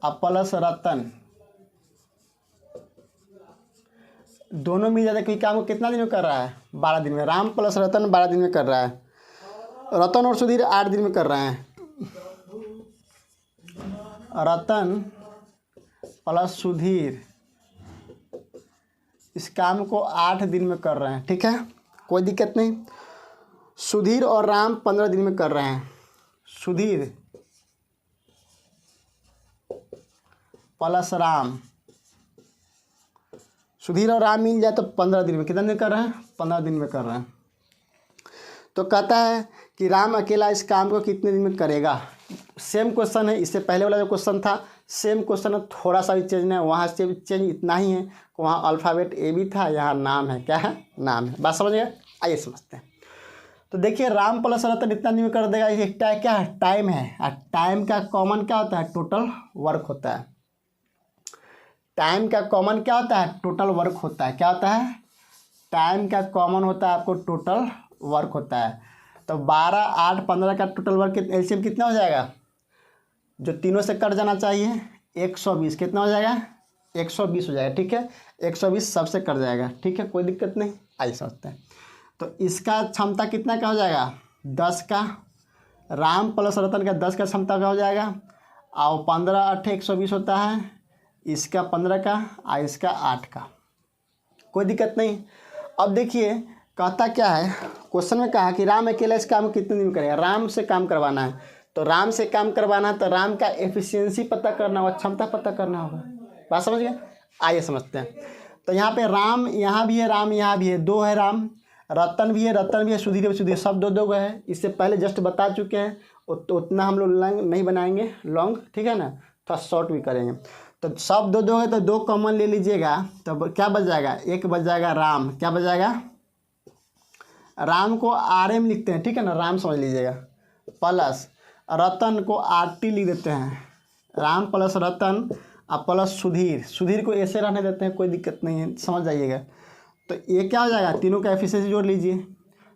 प्लस रतन दोनों मिल जाते कोई काम को कितना दिन में कर रहा है? 12 दिन में। राम प्लस रतन 12 दिन में कर रहा है। रतन और सुधीर 8 दिन में कर रहे हैं। रतन प्लस सुधीर इस काम को 8 दिन में कर रहे हैं। ठीक है, कोई दिक्कत नहीं। सुधीर और राम 15 दिन में कर रहे हैं। सुधीर प्लस राम, सुधीर और राम मिल जाए तो 15 दिन में। कितने दिन कर रहे हैं? 15 दिन में कर रहे हैं। तो कहता है कि राम अकेला इस काम को कितने दिन में करेगा। सेम क्वेश्चन है, इससे पहले वाला जो क्वेश्चन था सेम क्वेश्चन है, थोड़ा सा भी चेंज नहीं है। वहाँ से चेंज इतना ही है, वहाँ अल्फ़ाबेट ए भी था, यहाँ नाम है। क्या है? नाम है। बात समझ गए? आइए समझते हैं। तो देखिए राम प्लस रतन इतना दिन में कर देगा। ये क्या है? टाइम है। और टाइम का कॉमन क्या होता है? टोटल वर्क होता है। टाइम का कॉमन क्या होता है? टोटल वर्क होता है। क्या होता है? टाइम का कॉमन होता है आपको टोटल वर्क होता है। तो 12, 8, 15 का टोटल वर्क एलसीएम कितना हो जाएगा? जो तीनों से कट जाना चाहिए 120। कितना हो जाएगा? 120 हो जाएगा। ठीक है, 120 सबसे कट जाएगा। ठीक है, कोई दिक्कत नहीं। आइए समझते हैं। तो इसका क्षमता कितना का हो जाएगा? 10 का। राम प्लस रतन का 10 का क्षमता का हो जाएगा। और 15, 8, 120 होता है। इसका 15 का और इसका 8 का। कोई दिक्कत नहीं। अब देखिए कहता क्या है, क्वेश्चन में कहा कि राम अकेला इस काम को कितने दिन में करेगा। राम से काम करवाना है, तो राम से काम करवाना है तो राम का एफिशिएंसी पता करना होगा, क्षमता पता करना होगा। बात समझ गए? आइए समझते हैं। तो यहाँ पे राम यहाँ भी है, राम यहाँ भी है, 2 है राम। रतन भी है, रतन भी है, सुधीर भी, सुधीर, सब 2 है। इससे पहले जस्ट बता चुके हैं, उतना हम लोग लॉन्ग नहीं बनाएंगे, लॉन्ग। ठीक है ना, थोड़ा शॉर्ट भी करेंगे। तो सब 2 है, तो 2 कॉमन ले लीजिएगा, तो क्या बच जाएगा? 1 बच जाएगा राम। क्या बच जाएगा? राम को RM लिखते हैं। ठीक है ना, राम समझ लीजिएगा। प्लस रतन को RT लिख देते हैं। राम प्लस रतन और प्लस सुधीर, सुधीर को ऐसे रहने देते हैं, कोई दिक्कत नहीं है, समझ जाइएगा। तो ये क्या हो जाएगा? तीनों का एफिशिएंसी जोड़ लीजिए।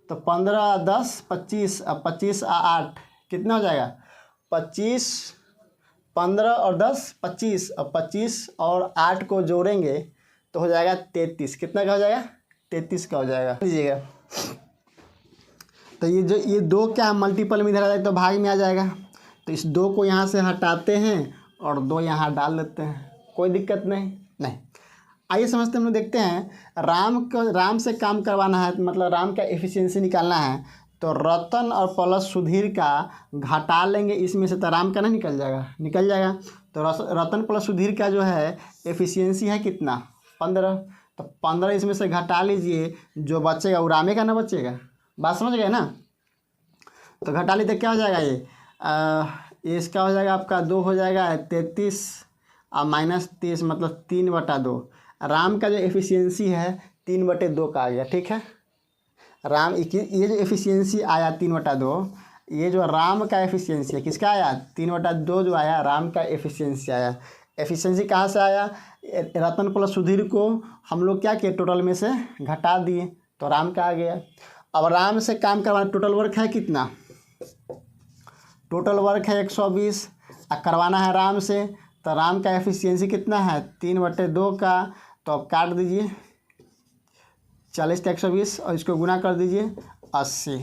तो 15 10 25, अब 25 8 कितना हो जाएगा 25, 15 और 10 25, अब 25 और 8 को जोड़ेंगे तो हो जाएगा 33। कितना का हो जाएगा 33 का हो जाएगा। लीजिएगा तो ये दो क्या मल्टीपल में इधर आ जाए तो भाग में आ जाएगा, तो इस दो को यहाँ से हटाते हैं और दो यहाँ डाल देते हैं, कोई दिक्कत नहीं। आइए समझते हम लोग देखते हैं राम से काम करवाना है, मतलब राम का एफिशिएंसी निकालना है, तो रतन और प्लस सुधीर का घटा लेंगे इसमें से, तो राम का नहीं निकल जाएगा। तो रतन प्लस सुधीर का जो है एफिशिएंसी है कितना 15, तो 15 इसमें से घटा लीजिए, जो बचेगा वो रामे का ना बचेगा। बात समझ गए ना। तो घटा लीजिए क्या हो जाएगा ये इसका हो जाएगा आपका 2 हो जाएगा 33 और -30 मतलब 3/2। राम का जो एफिशिएंसी है 3/2 का आ गया। ठीक है, राम ये जो एफिशिएंसी आया 3/2, ये जो राम का एफिशिएंसी है किसका आया 3/2 जो आया राम का एफिशिएंसी आया। एफिशिएंसी कहाँ से आया, रतन प्लस सुधीर को हम लोग क्या किए टोटल में से घटा दिए तो राम का आ गया। अब राम से काम करवाना, टोटल वर्क है कितना, टोटल वर्क है 120 करवाना है राम से, तो राम का एफिशिएंसी कितना है 3/2 का, तो अब काट दीजिए 40 से 120 और इसको गुना कर दीजिए 80,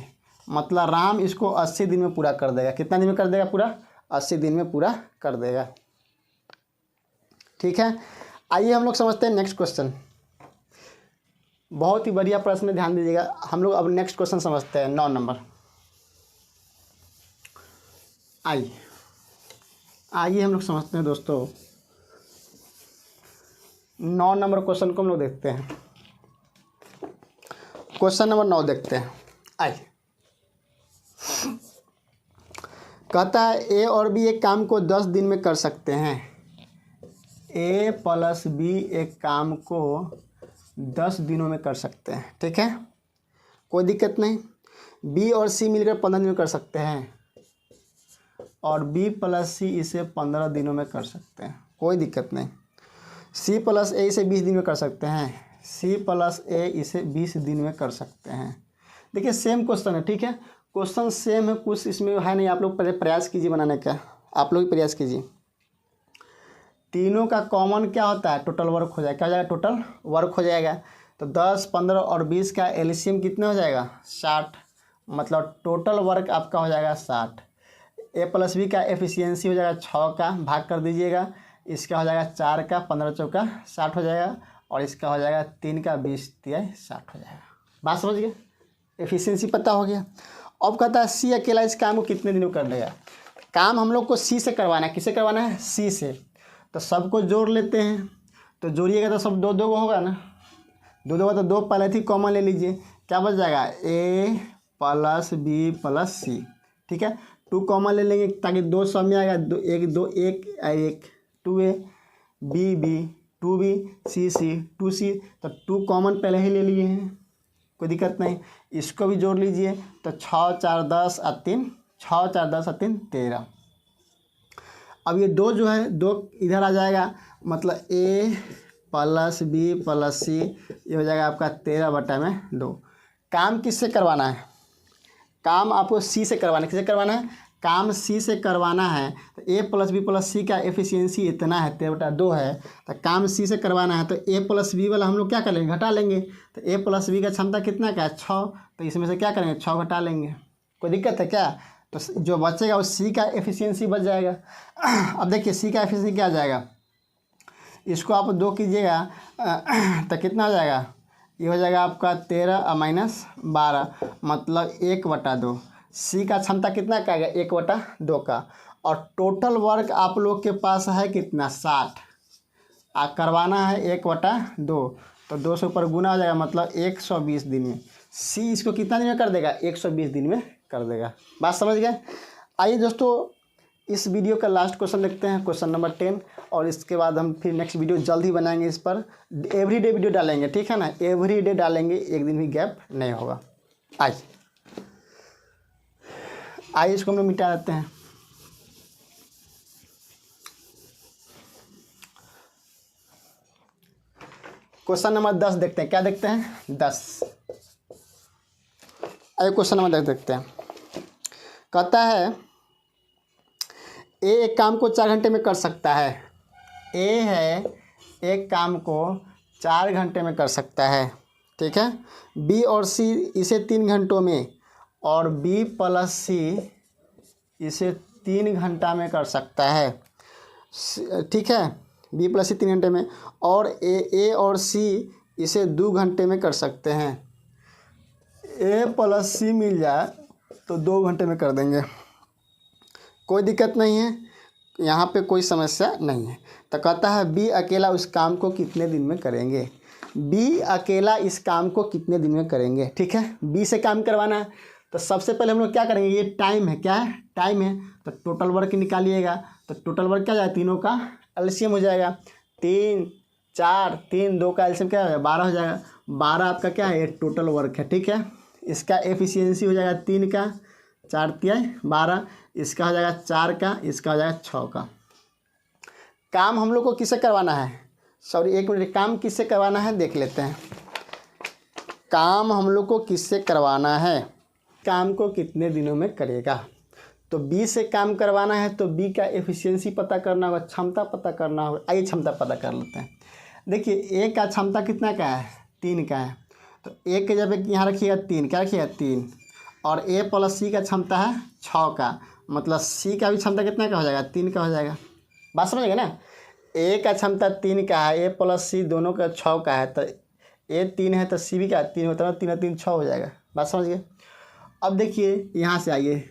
मतलब राम इसको 80 दिन में पूरा कर देगा। कितना दिन में कर देगा पूरा 80 दिन में पूरा कर देगा। ठीक है, आइए हम लोग समझते हैं नेक्स्ट क्वेश्चन। बहुत ही बढ़िया प्रश्न, ध्यान दीजिएगा। हम लोग अब नेक्स्ट क्वेश्चन समझते हैं 9 नंबर। आइए हम लोग समझते हैं दोस्तों 9 नंबर क्वेश्चन को हम लोग देखते हैं। क्वेश्चन नंबर 9 देखते हैं। आइए, कहता है ए और बी एक काम को 10 दिन में कर सकते हैं। ए प्लस बी एक काम को 10 दिनों में कर सकते हैं। ठीक है, कोई दिक्कत नहीं। बी और सी मिलकर 15 दिन में कर सकते हैं और बी प्लस सी इसे 15 दिनों में कर सकते हैं, कोई दिक्कत नहीं। सी प्लस ए इसे 20 दिन में कर सकते हैं, सी प्लस ए इसे 20 दिन में कर सकते हैं। देखिए सेम क्वेश्चन है। ठीक है, क्वेश्चन सेम है, कुछ इसमें है नहीं। आप लोग पहले प्रयास कीजिए बनाने का, आप लोग प्रयास कीजिए। तीनों का कॉमन क्या होता है टोटल वर्क हो जाएगा, क्या हो जाएगा टोटल वर्क हो जाएगा। तो 10 15 और 20 का एलसीएम कितना हो जाएगा 60, मतलब टोटल वर्क आपका हो जाएगा 60। ए प्लस बी का एफिशिएंसी हो जाएगा 6 का, भाग कर दीजिएगा, इसका हो जाएगा 4 का 15 चौका 60 हो जाएगा, और इसका हो जाएगा 3 का 20 तिहाई 60 हो जाएगा। बात समझ गए, एफिशिएंसी पता हो गया। अब कहता है सी अकेला इस काम को कितने दिनों कर देगा। काम हम लोग को सी से करवाना है, किससे करवाना है सी से, तो सबको जोड़ लेते हैं। तो जोड़िएगा तो सब 2 को होगा ना, 2 का तो 2 पहले थी कॉमन ले लीजिए, क्या बच जाएगा ए प्लस बी प्लस सी। ठीक है, 2 कॉमन ले लेंगे ताकि 2 सब में आएगा, 2 1 2 1 2a बी बी 2b सी सी 2c, तो 2 कॉमन पहले ही ले लिए हैं, कोई दिक्कत नहीं। इसको भी जोड़ लीजिए तो 6 4 10 और 3 6 4 10 और 3 13। अब ये 2 जो है 2 इधर आ जाएगा, मतलब ए प्लस बी प्लस सी ये हो जाएगा आपका 13/2। काम किससे करवाना है, काम आपको सी से करवाना है। किससे करवाना है, काम सी से करवाना है। तो ए प्लस बी प्लस सी का एफिशिएंसी इतना है 13/2 है, तो काम सी से करवाना है। तो ए प्लस बी वाला हम लोग क्या कर लेंगे घटा लेंगे, तो ए प्लस बी का क्षमता कितना का है 6, तो इसमें से क्या करेंगे 6 घटा लेंगे, कोई दिक्कत है क्या। तो जो बचेगा वो सी का एफिशिएंसी बच जाएगा। अब देखिए सी का एफिशिएंसी क्या आ जाएगा, इसको आप 2 कीजिएगा तो कितना हो जाएगा, ये हो जाएगा आपका 13 और -12 मतलब 1/2। सी का क्षमता कितना का आएगा 1/2 का, और टोटल वर्क आप लोग के पास है कितना 60, करवाना है 1/2, तो 2 से ऊपर गुना हो जाएगा मतलब 120 दिन में। सी इसको कितना दिन में कर देगा 120 दिन में कर देगा। बात समझ गए। आइए दोस्तों इस वीडियो का लास्ट क्वेश्चन देखते हैं, क्वेश्चन नंबर 10, और इसके बाद हम फिर नेक्स्ट वीडियो जल्द ही बनाएंगे। इस पर एवरीडे वीडियो डालेंगे, ठीक है ना, एवरीडे डालेंगे, एक दिन भी गैप नहीं होगा। आइए इसको हम लोग मिटा देते हैं। क्वेश्चन नंबर 10 देखते हैं, क्या देखते हैं 10। एक क्वेश्चन हम देख देखते हैं। कहता है ए एक काम को 4 घंटे में कर सकता है। ए है एक काम को 4 घंटे में कर सकता है, ठीक है। बी और सी इसे 3 घंटों में, और बी प्लस सी इसे 3 घंटा में कर सकता है, ठीक है। बी प्लस सी 3 घंटे में, और ए और सी इसे 2 घंटे में कर सकते हैं। ए प्लस सी मिल जाए तो 2 घंटे में कर देंगे, कोई दिक्कत नहीं है, यहाँ पे कोई समस्या नहीं है। तो कहता है बी अकेला उस काम को कितने दिन में करेंगे। बी अकेला इस काम को कितने दिन में करेंगे, ठीक है। बी से काम करवाना है तो सबसे पहले हम लोग क्या करेंगे, ये टाइम है, क्या है, टाइम है, तो टोटल वर्क निकालिएगा। तो टोटल वर्क क्या हो जाएगा, तीनों का एलसीएम हो जाएगा, 3 4 3 2 का एलसीएम क्या हो जाएगा, 12 हो जाएगा। 12 आपका क्या है, ये टोटल वर्क है, ठीक है। इसका एफिशिएंसी हो जाएगा 3 का, 4 3 12, इसका हो जाएगा 4 का, इसका हो जाएगा 6 का। काम हम लोग को किससे करवाना है, सॉरी एक मिनट, काम किससे करवाना है देख लेते हैं। काम हम लोग को किससे करवाना है, काम को कितने दिनों में करेगा। तो बी से काम करवाना है तो बी का एफिशिएंसी पता करना होगा, क्षमता पता करना होगा। आइए क्षमता पता कर लेते हैं। देखिए ए का क्षमता कितना का है, 3 का है, तो ए के जब यहाँ रखिएगा 3, क्या रखिएगा 3, और ए प्लस सी का क्षमता है 6 का, मतलब सी का भी क्षमता कितना का हो जाएगा, 3 का हो जाएगा। बात समझेगा ना, ए का क्षमता 3 का है, ए प्लस सी दोनों का 6 का है, तो ए 3 है तो सी भी का 3 होता है, 3 3 6 हो जाएगा। बात समझ गए। अब देखिए यहाँ से आइए,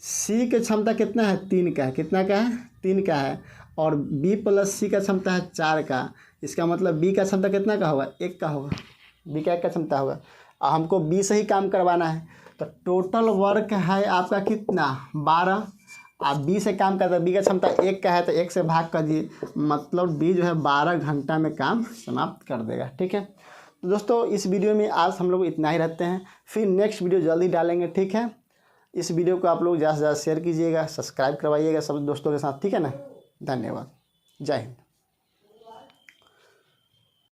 सी की क्षमता कितना है, 3 का है, कितना का है, 3 का है, और बी प्लस सी का क्षमता है 4 का, इसका मतलब बी का क्षमता कितना का होगा, 1 का होगा, बी का 1 का क्षमता होगा। और हमको बी से ही काम करवाना है, तो टोटल वर्क है आपका कितना, 12। आप बी से काम करते हैं, बी का क्षमता 1 का है तो 1 से भाग कर दिए, मतलब बी जो है 12 घंटा में काम समाप्त कर देगा, ठीक है। तो दोस्तों इस वीडियो में आज हम लोग इतना ही रखते हैं, फिर नेक्स्ट वीडियो जल्दी डालेंगे, ठीक है। इस वीडियो को आप लोग ज़्यादा से ज़्यादा शेयर कीजिएगा, सब्सक्राइब करवाइएगा सब दोस्तों के साथ, ठीक है ना। धन्यवाद, जय हिंद।